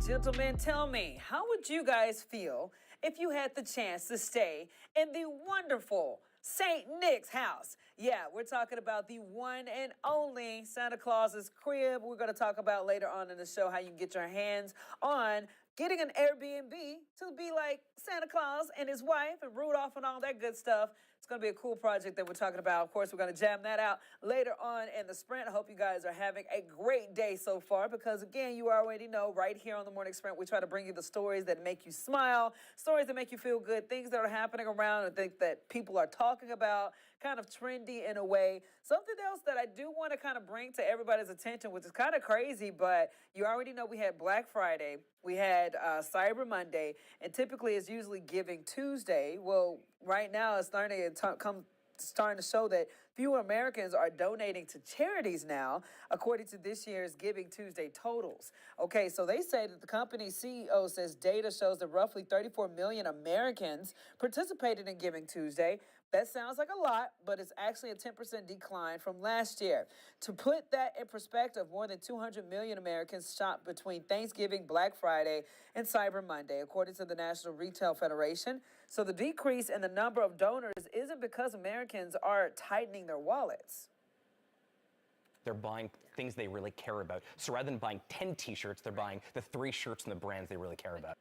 Gentlemen, tell me, how would you guys feel if you had the chance to stay in the wonderful St. Nick's house? Yeah, we're talking about the one and only Santa Claus's crib. We're going to talk about later on in the show how you can get your hands on getting an Airbnb to be like Santa Claus and his wife and Rudolph and all that good stuff. It's going to be a cool project that we're talking about. Of course, we're going to jam that out later on in the sprint. I hope you guys are having a great day so far because, again, you already know right here on the Morning Sprint, we try to bring you the stories that make you smile, stories that make you feel good, things that are happening around and things that people are talking about, kind of trendy in a way. Something else that I do want to kind of bring to everybody's attention, which is kind of crazy, but you already know we had Black Friday. We had Cyber Monday, and typically it's usually Giving Tuesday. Well, right now it's starting to show that fewer Americans are donating to charities now, according to this year's Giving Tuesday totals. Okay, so they say that the company's CEO says data shows that roughly 34 million Americans participated in Giving Tuesday. That sounds like a lot, but it's actually a 10% decline from last year. To put that in perspective, more than 200 million Americans shopped between Thanksgiving, Black Friday, and Cyber Monday, according to the National Retail Federation. So the decrease in the number of donors isn't because Americans are tightening their wallets. They're buying things they really care about. So rather than buying 10 T-shirts, they're buying the 3 shirts and the brands they really care about.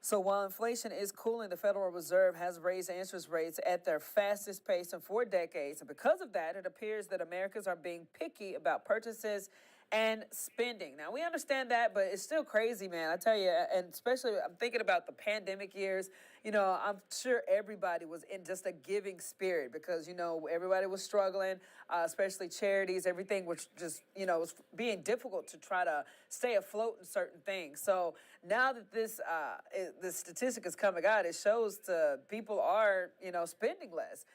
So while inflation is cooling, the Federal Reserve has raised interest rates at their fastest pace in 4 decades. And because of that, it appears that Americans are being picky about purchases and spending. Now, we understand that, but it's still crazy, man. I tell you, and especially I'm thinking about the pandemic years. You know, I'm sure everybody was in just a giving spirit because, you know, everybody was struggling, especially charities. Everything was just, you know, was being difficult to try to stay afloat in certain things. So now that this statistic is coming out, it shows people are, you know, spending less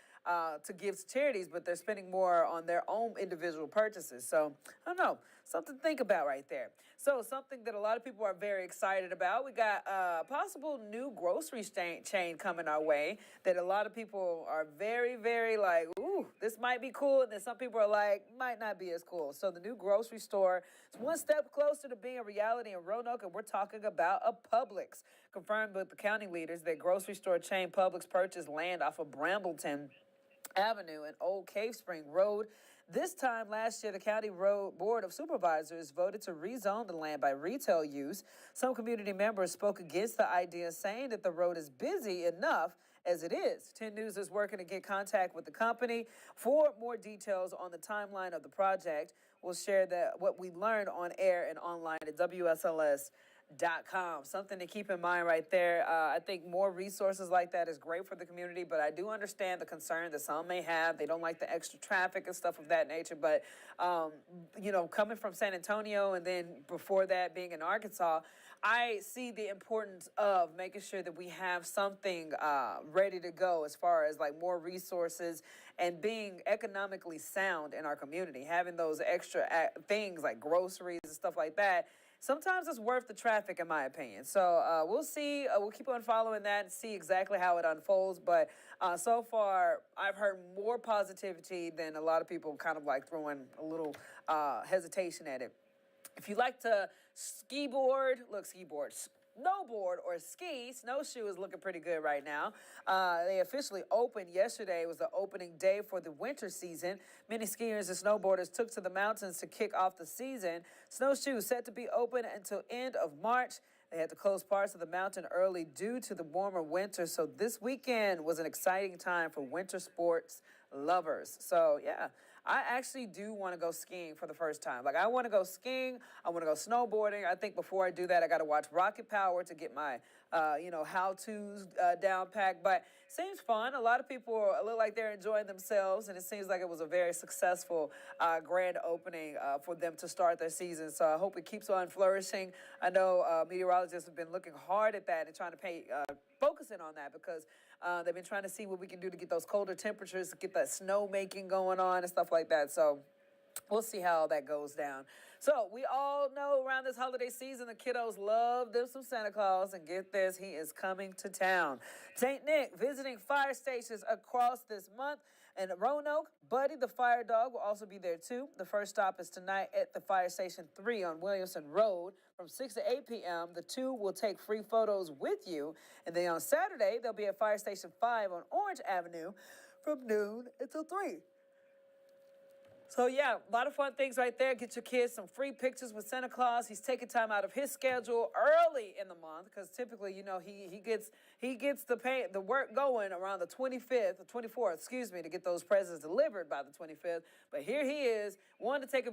to give to charities, but they're spending more on their own individual purchases. So, I don't know, something to think about right there. So, something that a lot of people are very excited about. We got a possible new grocery chain coming our way that a lot of people are very, very like, ooh, this might be cool. And then some people are like, might not be as cool. So, the new grocery store is one step closer to being a reality in Roanoke, and we're talking about a Publix. Confirmed with the county leaders that grocery store chain Publix purchased land off of Brambleton Avenue and Old Cave Spring Road. This time last year, the County Road Board of Supervisors voted to rezone the land by retail use. Some community members spoke against the idea, saying that the road is busy enough as it is. 10 News is working to get contact with the company for more details on the timeline of the project. We'll share what we learned on air and online at WSLS.com. Something to keep in mind right there. I think more resources like that is great for the community, but I do understand the concern that some may have. They don't like the extra traffic and stuff of that nature. But, you know, coming from San Antonio and then before that being in Arkansas, I see the importance of making sure that we have something ready to go as far as like more resources and being economically sound in our community. Having those extra things like groceries and stuff like that, sometimes it's worth the traffic, in my opinion. So we'll see. We'll keep on following that and see exactly how it unfolds. But so far, I've heard more positivity than a lot of people kind of like throwing a little hesitation at it. If you like to snowboard, or ski, snowshoe is looking pretty good right now. They officially opened yesterday. It was the opening day for the winter season. Many skiers and snowboarders took to the mountains to kick off the season. Snowshoe set to be open until end of March. They had to close parts of the mountain early due to the warmer winter. So this weekend was an exciting time for winter sports lovers. So yeah, I actually do want to go skiing for the first time. Like, I want to go skiing. I want to go snowboarding. I think before I do that, I got to watch Rocket Power to get my, how-tos down packed. But it seems fun. A lot of people look like they're enjoying themselves, and it seems like it was a very successful grand opening for them to start their season. So I hope it keeps on flourishing. I know meteorologists have been looking hard at that and trying to focusing on that because they've been trying to see what we can do to get those colder temperatures, to get that snow making going on and stuff like that. So we'll see how that goes down. So we all know around this holiday season, the kiddos love them some Santa Claus. And get this, he is coming to town. St. Nick visiting fire stations across this month. And Roanoke, Buddy the fire dog will also be there too. The first stop is tonight at the Fire Station 3 on Williamson Road from 6 to 8 p.m. The two will take free photos with you. And then on Saturday, they'll be at Fire Station 5 on Orange Avenue from noon until 3. So yeah, a lot of fun things right there. Get your kids some free pictures with Santa Claus. He's taking time out of his schedule early in the month because typically, you know, he gets the work going around the 25th, the 24th, excuse me, to get those presents delivered by the 25th. But here he is, wanting to take a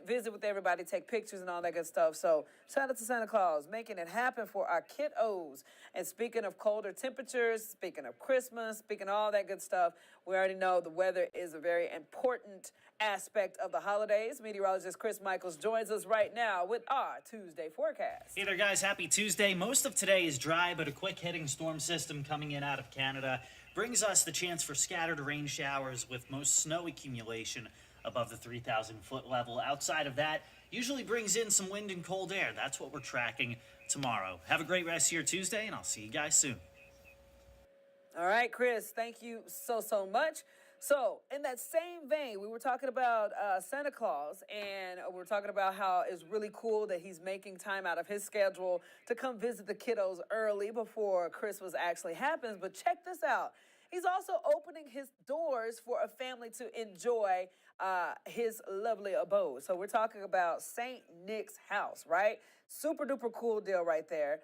visit with everybody, take pictures and all that good stuff. So shout out to Santa Claus, making it happen for our kiddos. And speaking of colder temperatures, speaking of Christmas, speaking of all that good stuff, we already know the weather is a very important aspect of the holidays. Meteorologist Chris Michaels joins us right now with our Tuesday forecast. Hey there, guys. Happy Tuesday. Most of today is dry, but a quick hitting storm system coming in out of Canada brings us the chance for scattered rain showers with most snow accumulation above the 3,000-foot level. Outside of that, usually brings in some wind and cold air. That's what we're tracking tomorrow. Have a great rest of your Tuesday, and I'll see you guys soon. All right, Chris, thank you so much. So, in that same vein, we were talking about Santa Claus, and we were talking about how it's really cool that he's making time out of his schedule to come visit the kiddos early before Christmas actually happens. But check this out. He's also opening his doors for a family to enjoy his lovely abode. So we're talking about St. Nick's house, right? Super duper cool deal right there.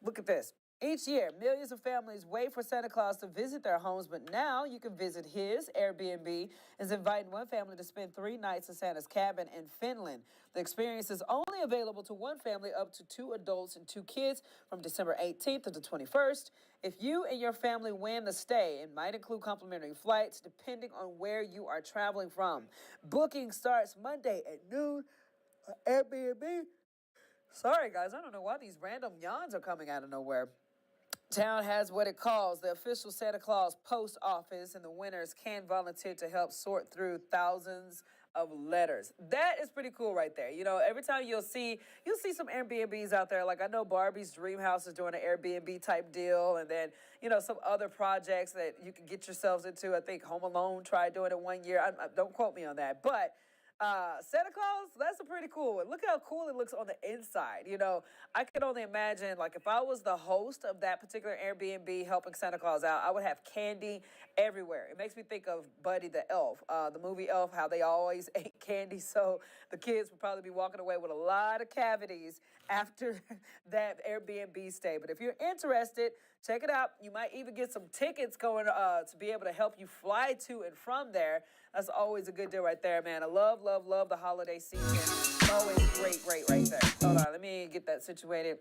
Look at this. Each year, millions of families wait for Santa Claus to visit their homes, but now you can visit his. Airbnb is inviting one family to spend 3 nights in Santa's cabin in Finland. The experience is only available to one family up to 2 adults and 2 kids from December 18th to the 21st. If you and your family win the stay, it might include complimentary flights depending on where you are traveling from. Booking starts Monday at noon on Airbnb. Sorry, guys, I don't know why these random yawns are coming out of nowhere. Town has what it calls the official Santa Claus post office, and the winners can volunteer to help sort through thousands of letters. That is pretty cool right there. You know, every time you'll see some Airbnbs out there. Like I know Barbie's Dream House is doing an Airbnb type deal, and then, you know, some other projects that you can get yourselves into. I think Home Alone tried doing it one year. Don't quote me on that, but Santa Claus, that's a pretty cool one. Look how cool it looks on the inside. You know, I could only imagine, like, if I was the host of that particular Airbnb helping Santa Claus out, I would have candy everywhere. It makes me think of Buddy the Elf, the movie Elf, how they always ate candy. So the kids would probably be walking away with a lot of cavities after that Airbnb stay. But if you're interested, check it out. You might even get some tickets going to be able to help you fly to and from there. That's always a good deal right there, man. I love the holiday season. It's always great right there. Hold on, let me get that situated.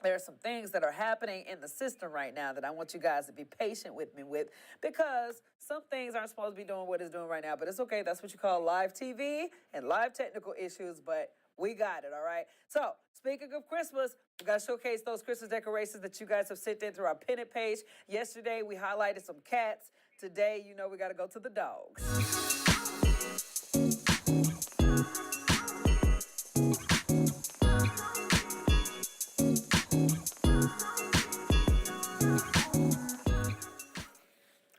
There are some things that are happening in the system right now that I want you guys to be patient with me with, because some things aren't supposed to be doing what it's doing right now, but it's okay. That's what you call live TV and live technical issues, but we got it, all right? So, speaking of Christmas, we got to showcase those Christmas decorations that you guys have sent in through our Pennant page. Yesterday, we highlighted some cats. Today, you know, we got to go to the dogs.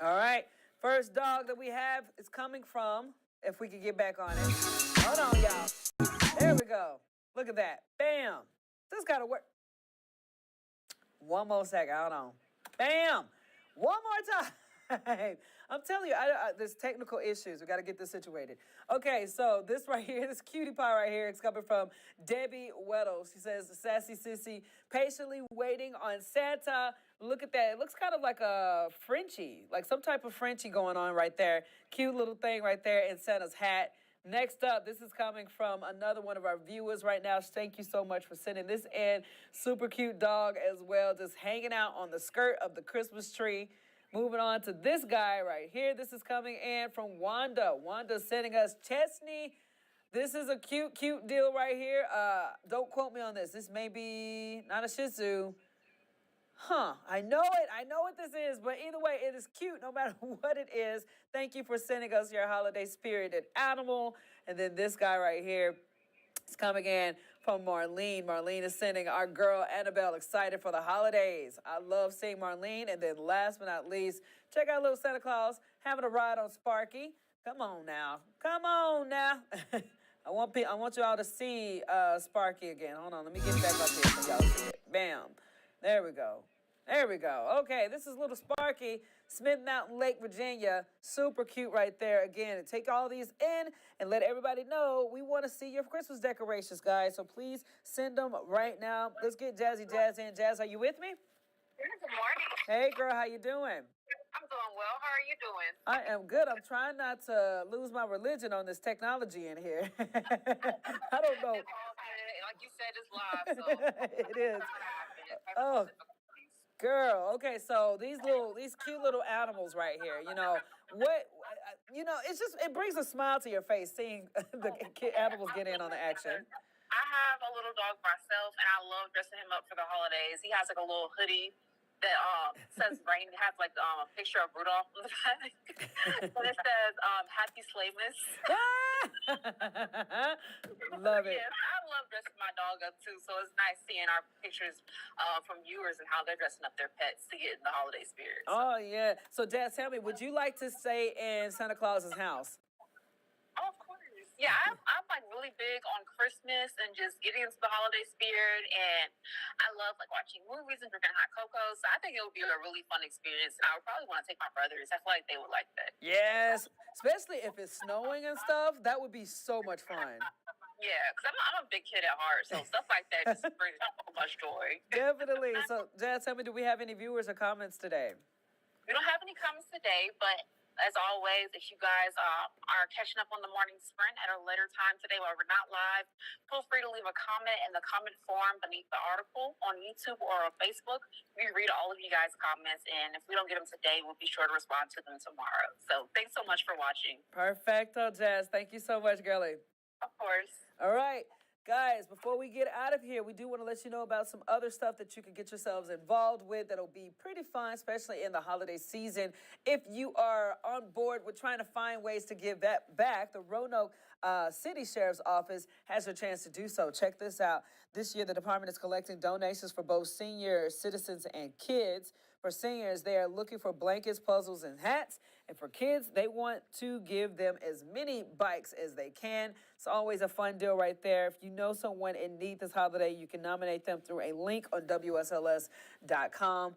All right, first dog that we have is coming from, if we could get back on it. Hold on, y'all. There we go. Look at that. Bam. This got to work. One more second. Hold on. Bam. One more time. I'm telling you, there's technical issues. We got to get this situated. Okay, so this right here, this cutie pie right here, it's coming from Debbie Weddle. She says, sassy sissy, patiently waiting on Santa. Look at that. It looks kind of like a Frenchie, like some type of Frenchie going on right there. Cute little thing right there in Santa's hat. Next up, this is coming from another one of our viewers right now. Thank you so much for sending this in. Super cute dog as well, just hanging out on the skirt of the Christmas tree. Moving on to this guy right here. This is coming in from Wanda. Wanda's sending us Chesney. This is a cute deal right here. Don't quote me on this. This may be not a Shih Tzu. I know it. I know what this is, but either way, it is cute no matter what it is. Thank you for sending us your holiday spirited animal. And then this guy right here is coming in from Marlene. Marlene is sending our girl Annabelle excited for the holidays. I love seeing Marlene. And then last but not least, check out little Santa Claus having a ride on Sparky. Come on now. Come on now. I want you all to see Sparky again. Hold on, let me get back up here so y'all see it. Bam. There we go. There we go. Okay, this is little Sparky, Smith Mountain Lake, Virginia. Super cute right there. Again, take all these in and let everybody know we want to see your Christmas decorations, guys. So please send them right now. Let's get Jazzy Jazz in. Jazz, are you with me? Good morning. Hey, girl, how you doing? I'm doing well. How are you doing? I am good. I'm trying not to lose my religion on this technology in here. I don't know. It's all good. Like you said, it's live, so It is. Oh, girl. Okay, so these cute little animals right here. It brings a smile to your face seeing the animals get in on the action. I have a little dog myself, and I love dressing him up for the holidays. He has like a little hoodie that says rain. It has like a picture of Rudolph on the back, and it says Happy Slavemas. Love it. Yes, I love dressing my dog up too. So it's nice seeing our pictures from viewers and how they're dressing up their pets to get in the holiday spirit. Oh yeah. So Dad, tell me, would you like to stay in Santa Claus's house? Oh, of course. Yeah, I'm like really big on Christmas and just getting into the holiday spirit, and I love like watching movies and drinking hot cocoa. So I think it would be a really fun experience, and I would probably want to take my brothers. I feel like they would like that. Yes, especially if it's snowing and stuff. That would be so much fun. Yeah, because I'm a big kid at heart, so stuff like that just brings so much joy. Definitely. So, Jazz, tell me, do we have any viewers or comments today? We don't have any comments today, but as always, if you guys are catching up on the morning sprint at a later time today while we're not live, feel free to leave a comment in the comment form beneath the article on YouTube or on Facebook. We read all of you guys' comments, and if we don't get them today, we'll be sure to respond to them tomorrow. So thanks so much for watching. Perfecto, Jazz. Thank you so much, girlie. Of course. All right. Guys, before we get out of here, we do want to let you know about some other stuff that you can get yourselves involved with that'll be pretty fun, especially in the holiday season. If you are on board with trying to find ways to give that back, the Roanoke City Sheriff's Office has a chance to do so. Check this out. This year, the department is collecting donations for both senior citizens and kids. For seniors, they are looking for blankets, puzzles, and hats. And for kids, they want to give them as many bikes as they can. It's always a fun deal right there. If you know someone in need this holiday, you can nominate them through a link on WSLS.com.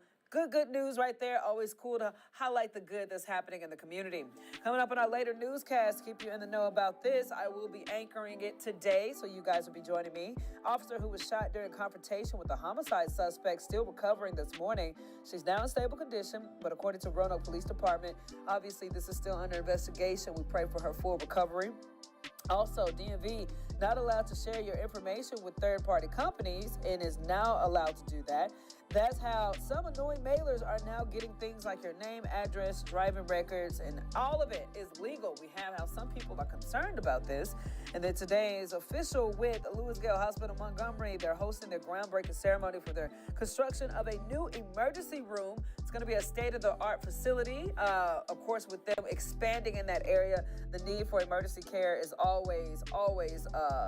Good news right there. Always cool to highlight the good that's happening in the community. Coming up in our later newscast, keep you in the know about this. I will be anchoring it today, so you guys will be joining me. Officer who was shot during confrontation with a homicide suspect still recovering this morning. She's now in stable condition, but according to Roanoke Police Department, obviously this is still under investigation. We pray for her full recovery. Also, DMV not allowed to share your information with third-party companies and is now allowed to do that. That's how some annoying mailers are now getting things like your name, address, driving records, and all of it is legal. We have how some people are concerned about this. And then today is official with Lewis Gale Hospital Montgomery. They're hosting their groundbreaking ceremony for their construction of a new emergency room. It's going to be a state-of-the-art facility. Of course, with them expanding in that area, the need for emergency care is always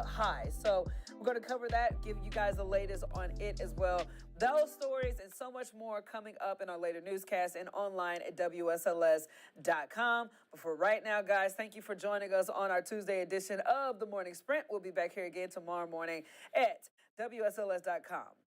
high. So we're going to cover that, give you guys the latest on it as well. Those stories and so much more coming up in our later newscast and online at WSLS.com. But for right now, guys, thank you for joining us on our Tuesday edition of the Morning Sprint. We'll be back here again tomorrow morning at WSLS.com.